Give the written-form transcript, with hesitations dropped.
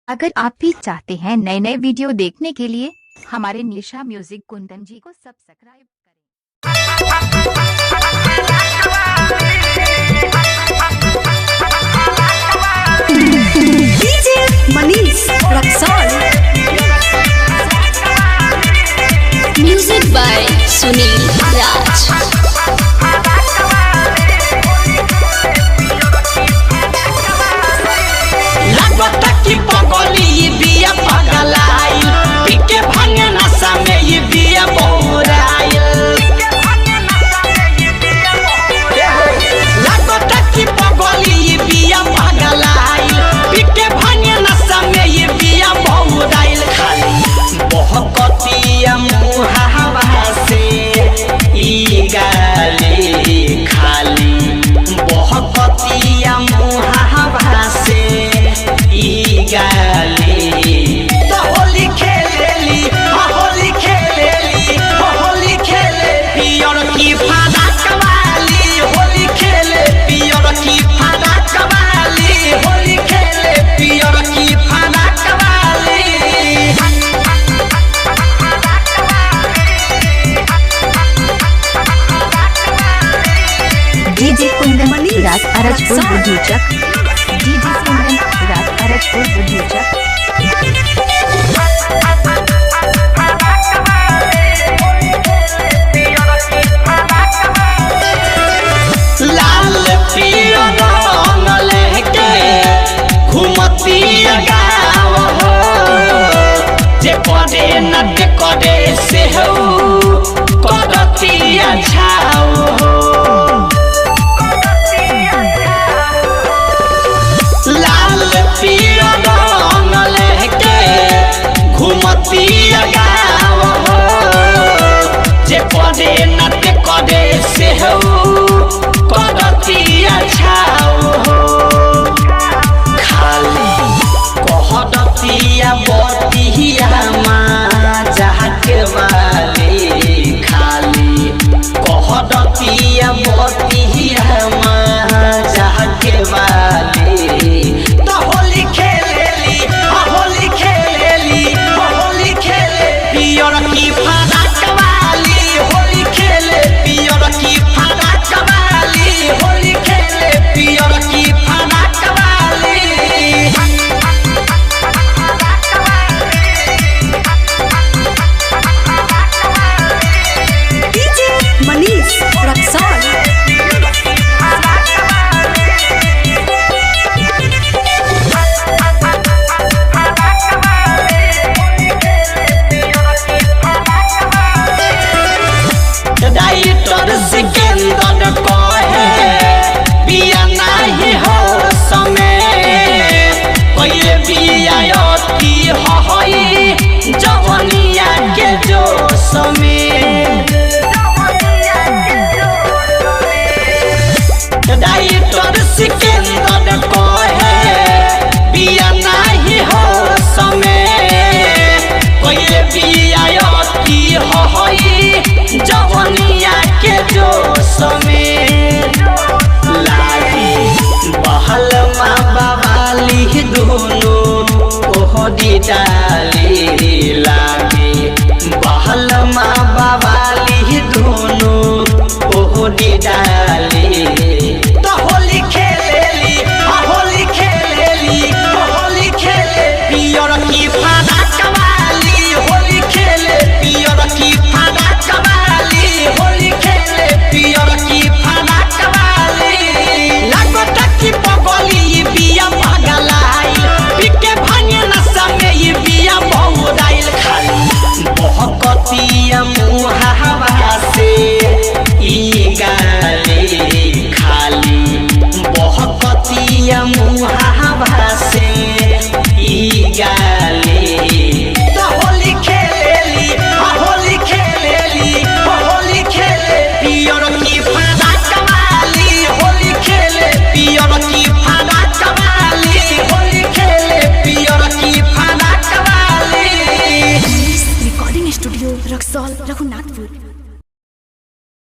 अगर आप भी चाहते हैं नए नए वीडियो देखने के लिए हमारे निशा म्यूजिक कुंदन जी को सब्सक्राइब करें। DJ Manish Raxaul. Music by Sunil Raj. की पगली बिया पगलाई पीके भांगे नशा में ये बिया बोराइल लागता की पगली बिया पगलाई पीके भांगे नशा में ये बिया बोराइल खाली बहकतिया मुहावा से ई गाली खाली बहकतिया मुहावा से गाली तो होली खेलेली होली खेले पियर की फादा कवाली होली खेले पियर की फादा कवाली होली खेले पियर की फादा कवाली। डीजे कुंदन राज अरजपुर बुद्धूचक। डीजे कुंदन राज अरजपुर बुद्धूचक। लाल पियर रंग लेके घूमती गाँव हो जे करे न करे से हो करती छाव हो लाल पियर रंग लेके घूमती गाँव हो जे करे न करे से हो करती छाव हो खाली कहतिया बतिया माँ जाके वाली खाली कहतिया बतिया माँ जाके वाली तो होली खेलेली होली खेले पियर की फादा कवाली होली खेले पियर की फादा कवाली होली खेले पियर की फादा कवाली। डीजे मनीष रक्सौल। डाइटर सिकंदर कहे पिया नहीं हो समय कोई पिया अति हई जवनिया के जो समय डाइटर सिकंदर कहे पिया नहीं हो समय कोई पिया अति हई जवनिया के जो समय लागी बहल माँ बवाली दोनों ओहदी डाली लागी बहल माँ बवाली दोनों ओहदी डाली।